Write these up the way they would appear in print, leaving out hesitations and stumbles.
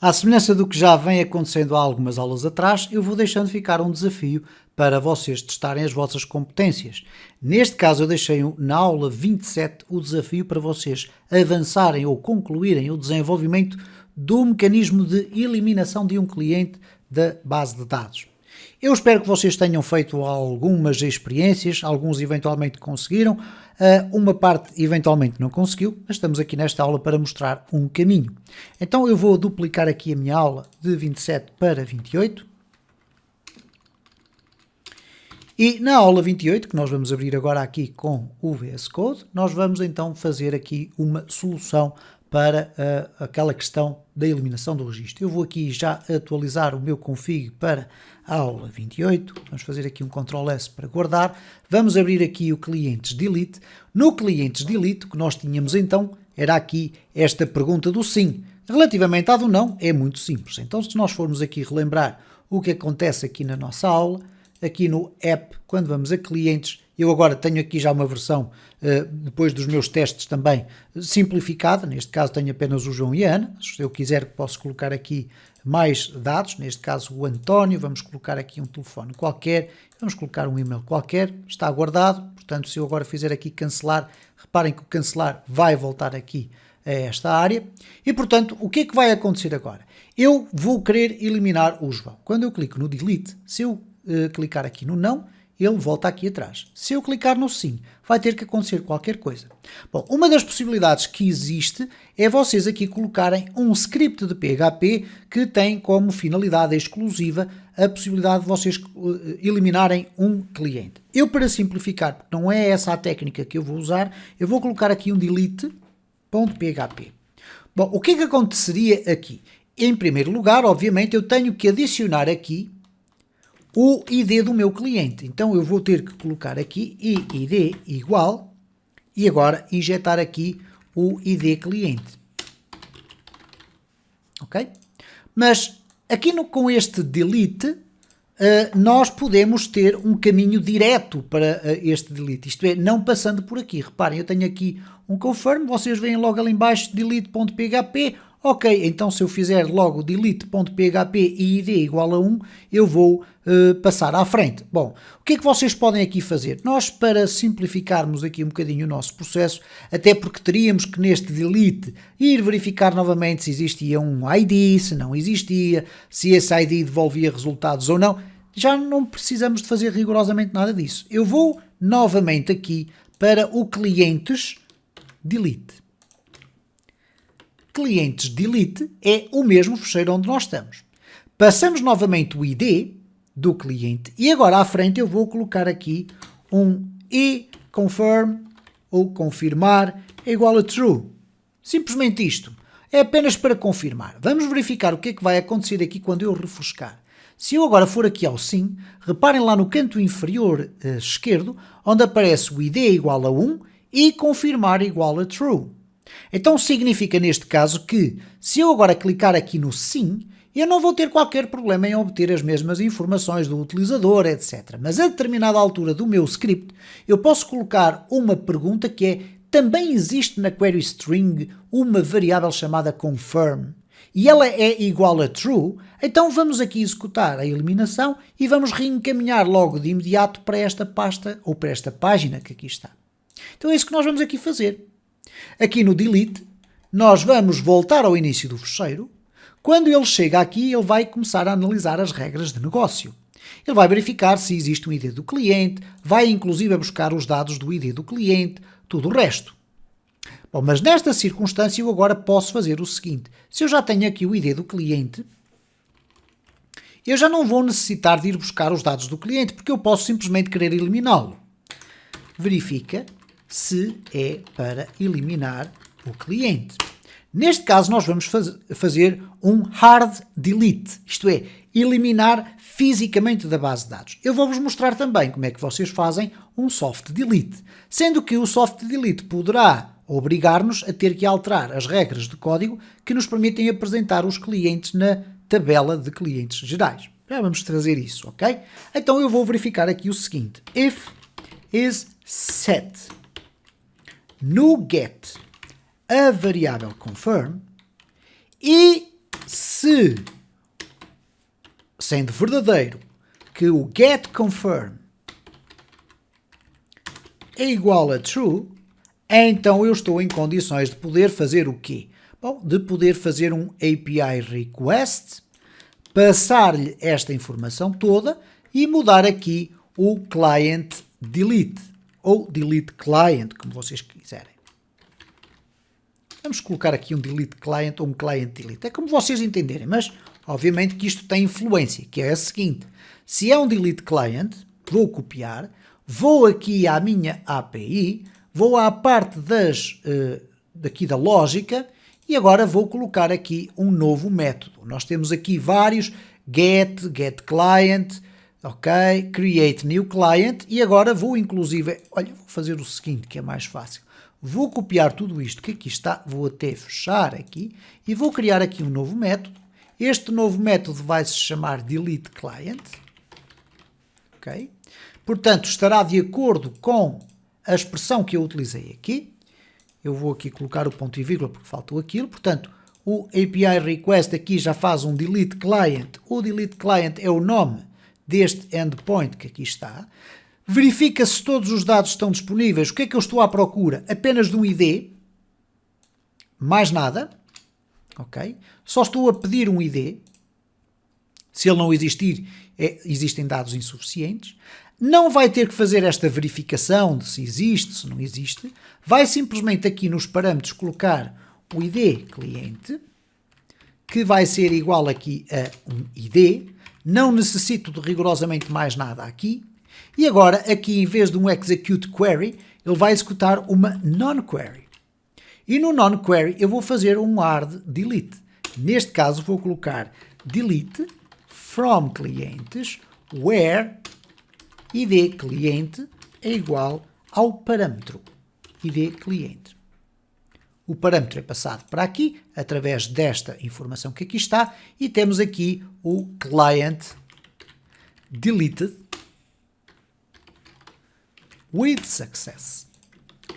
À semelhança do que já vem acontecendo há algumas aulas atrás, eu vou deixando ficar um desafio para vocês testarem as vossas competências. Neste caso, eu deixei na aula 27 o desafio para vocês avançarem ou concluírem o desenvolvimento do mecanismo de eliminação de um cliente da base de dados. Eu espero que vocês tenham feito algumas experiências, alguns eventualmente conseguiram, uma parte eventualmente não conseguiu, mas estamos aqui nesta aula para mostrar um caminho. Então eu vou duplicar aqui a minha aula de 27 para 28. E na aula 28, que nós vamos abrir agora aqui com o VS Code, nós vamos então fazer aqui uma solução para aquela questão da eliminação do registro. Eu vou aqui já atualizar o meu config para a aula 28. Vamos fazer aqui um Ctrl S para guardar. Vamos abrir aqui o clientes delete. No clientes delete, o que nós tínhamos então era aqui esta pergunta do sim. Relativamente à do não, é muito simples. Então, se nós formos aqui relembrar o que acontece aqui na nossa aula, aqui no app, quando vamos a clientes, eu agora tenho aqui já uma versão, depois dos meus testes também, simplificada. Neste caso tenho apenas o João e a Ana. Se eu quiser posso colocar aqui mais dados, neste caso o António, vamos colocar aqui um telefone qualquer, vamos colocar um e-mail qualquer, está guardado. Portanto, se eu agora fizer aqui cancelar, reparem que o cancelar vai voltar aqui a esta área. E, portanto, o que é que vai acontecer agora? Eu vou querer eliminar o João. Quando eu clico no delete, se eu clicar aqui no não, ele volta aqui atrás. Se eu clicar no sim, vai ter que acontecer qualquer coisa. Bom, uma das possibilidades que existe é vocês aqui colocarem um script de PHP que tem como finalidade exclusiva a possibilidade de vocês eliminarem um cliente. Eu, para simplificar, porque não é essa a técnica que eu vou usar, eu vou colocar aqui um delete.php. Bom, o que é que aconteceria aqui? Em primeiro lugar, obviamente, eu tenho que adicionar aqui o ID do meu cliente. Então eu vou ter que colocar aqui ID igual e agora injetar aqui o ID cliente. Ok? Mas aqui com este delete nós podemos ter um caminho direto para este delete. Isto é, não passando por aqui. Reparem, eu tenho aqui um confirm, vocês veem logo ali em baixo delete.php. Ok, então se eu fizer logo delete.php e id igual a 1, eu vou passar à frente. Bom, o que é que vocês podem aqui fazer? Nós, para simplificarmos aqui um bocadinho o nosso processo, até porque teríamos que neste delete ir verificar novamente se existia um ID, se não existia, se esse ID devolvia resultados ou não, já não precisamos de fazer rigorosamente nada disso. Eu vou novamente aqui para o clientes delete. Clientes delete é o mesmo fecheiro onde nós estamos. Passamos novamente o ID do cliente e agora à frente eu vou colocar aqui um confirm ou confirmar é igual a true. Simplesmente isto. É apenas para confirmar. Vamos verificar o que é que vai acontecer aqui quando eu refrescar. Se eu agora for aqui ao sim, reparem lá no canto inferior esquerdo, onde aparece o ID igual a 1 e confirmar igual a true. Então significa neste caso que, se eu agora clicar aqui no sim, eu não vou ter qualquer problema em obter as mesmas informações do utilizador, etc. Mas a determinada altura do meu script, eu posso colocar uma pergunta que é: também existe na query string uma variável chamada confirm e ela é igual a true, então vamos aqui executar a eliminação e vamos reencaminhar logo de imediato para esta pasta ou para esta página que aqui está. Então é isso que nós vamos aqui fazer. Aqui no delete, nós vamos voltar ao início do fecheiro. Quando ele chega aqui, ele vai começar a analisar as regras de negócio. Ele vai verificar se existe um ID do cliente, vai inclusive a buscar os dados do ID do cliente, tudo o resto. Bom, mas nesta circunstância eu agora posso fazer o seguinte. Se eu já tenho aqui o ID do cliente, eu já não vou necessitar de ir buscar os dados do cliente, porque eu posso simplesmente querer eliminá-lo. Verifica se é para eliminar o cliente. Neste caso, nós vamos fazer um hard delete, isto é, eliminar fisicamente da base de dados. Eu vou-vos mostrar também como é que vocês fazem um soft delete, sendo que o soft delete poderá obrigar-nos a ter que alterar as regras de código que nos permitem apresentar os clientes na tabela de clientes gerais. Já vamos trazer isso, ok? Então eu vou verificar aqui o seguinte: if is set no get a variável confirm e se sendo verdadeiro, que o getConfirm é igual a true, então eu estou em condições de poder fazer o quê? Bom, de poder fazer um API request, passar-lhe esta informação toda e mudar aqui o client delete, ou delete client, como vocês quiserem. Vamos colocar aqui um delete client ou um client delete, é como vocês entenderem, mas obviamente que isto tem influência, que é a seguinte: se é um delete client, vou copiar, vou aqui à minha API, vou à parte daqui da lógica e agora vou colocar aqui um novo método. Nós temos aqui vários, get client, ok, create new client, e agora vou inclusive, olha, vou fazer o seguinte que é mais fácil. Vou copiar tudo isto que aqui está, vou até fechar aqui e vou criar aqui um novo método. Este novo método vai se chamar delete client, ok? Portanto, estará de acordo com a expressão que eu utilizei aqui. Eu vou aqui colocar o ponto e vírgula porque faltou aquilo. Portanto, o API request aqui já faz um delete client. O delete client é o nome deste endpoint que aqui está. Verifica se todos os dados estão disponíveis. O que é que eu estou à procura? Apenas de um ID. Mais nada. Ok? Só estou a pedir um ID. Se ele não existir, existem dados insuficientes. Não vai ter que fazer esta verificação de se existe, se não existe. Vai simplesmente aqui nos parâmetros colocar o ID cliente, que vai ser igual aqui a um ID. Não necessito de rigorosamente mais nada aqui. E agora, aqui em vez de um execute query, ele vai executar uma non-query. E no non-query eu vou fazer um hard delete. Neste caso vou colocar delete from clientes where id cliente é igual ao parâmetro id cliente. O parâmetro é passado para aqui através desta informação que aqui está e temos aqui o client deleted with success.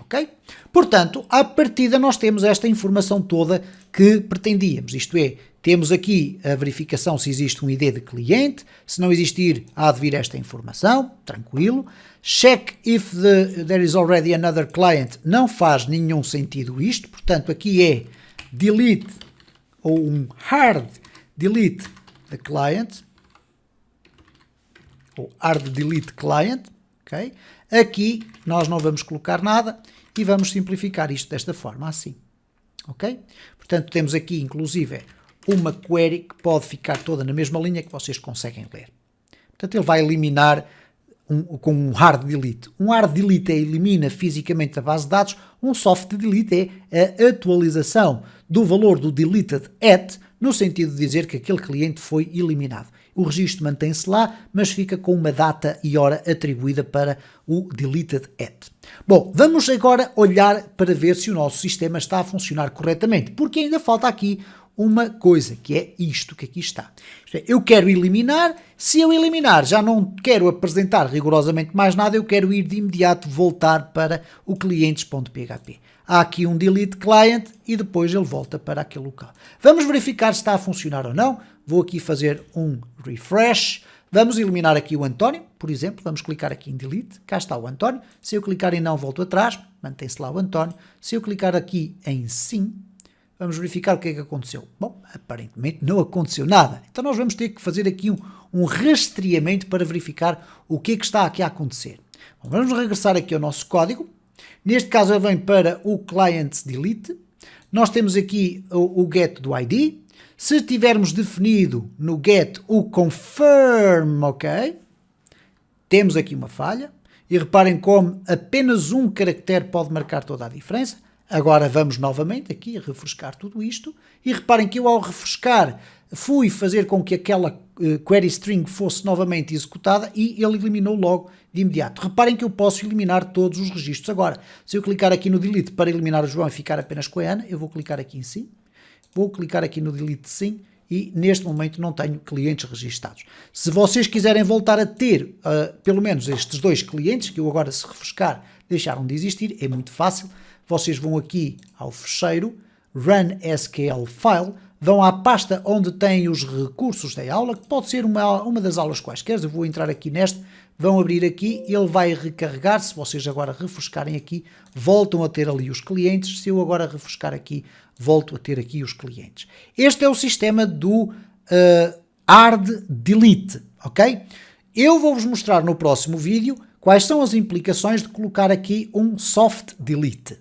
Ok? Portanto, à partida nós temos esta informação toda que pretendíamos, isto é, temos aqui a verificação se existe um ID de cliente, se não existir há de vir esta informação, tranquilo. Check if there is already another client, não faz nenhum sentido isto, portanto aqui é delete ou um hard delete the client, ou hard delete client, ok? Aqui nós não vamos colocar nada e vamos simplificar isto desta forma, assim, ok? Portanto temos aqui inclusive uma query que pode ficar toda na mesma linha que vocês conseguem ler. Portanto, ele vai eliminar com um hard delete. Um hard delete elimina fisicamente a base de dados, um soft delete é a atualização do valor do deleted at, no sentido de dizer que aquele cliente foi eliminado. O registro mantém-se lá, mas fica com uma data e hora atribuída para o deleted at. Bom, vamos agora olhar para ver se o nosso sistema está a funcionar corretamente, porque ainda falta aqui uma coisa, que é isto que aqui está. Eu quero eliminar, se eu eliminar já não quero apresentar rigorosamente mais nada, eu quero ir de imediato voltar para o clientes.php. Há aqui um delete client e depois ele volta para aquele local. Vamos verificar se está a funcionar ou não. Vou aqui fazer um refresh. Vamos eliminar aqui o António, por exemplo. Vamos clicar aqui em delete. Cá está o António. Se eu clicar em não, volto atrás. Mantém-se lá o António. Se eu clicar aqui em sim, vamos verificar o que é que aconteceu. Bom, aparentemente não aconteceu nada. Então nós vamos ter que fazer aqui um rastreamento para verificar o que é que está aqui a acontecer. Bom, vamos regressar aqui ao nosso código. Neste caso ele vem para o client delete. Nós temos aqui o get do ID. Se tivermos definido no get o confirm, ok, temos aqui uma falha. E reparem como apenas um caractere pode marcar toda a diferença. Agora vamos novamente aqui a refrescar tudo isto. E reparem que eu ao refrescar fui fazer com que aquela query string fosse novamente executada e ele eliminou logo de imediato. Reparem que eu posso eliminar todos os registros agora. Se eu clicar aqui no delete para eliminar o João e ficar apenas com a Ana, eu vou clicar aqui em sim. Vou clicar aqui no delete sim e neste momento não tenho clientes registados. Se vocês quiserem voltar a ter pelo menos estes dois clientes, que eu agora se refrescar deixaram de existir, é muito fácil. Vocês vão aqui ao fecheiro, Run SQL File, vão à pasta onde tem os recursos da aula, que pode ser uma das aulas quaisquer. Eu vou entrar aqui neste, vão abrir aqui, ele vai recarregar. Se vocês agora refrescarem aqui, voltam a ter ali os clientes. Se eu agora refrescar aqui, volto a ter aqui os clientes. Este é o sistema do hard delete, ok? Eu vou-vos mostrar no próximo vídeo quais são as implicações de colocar aqui um soft delete.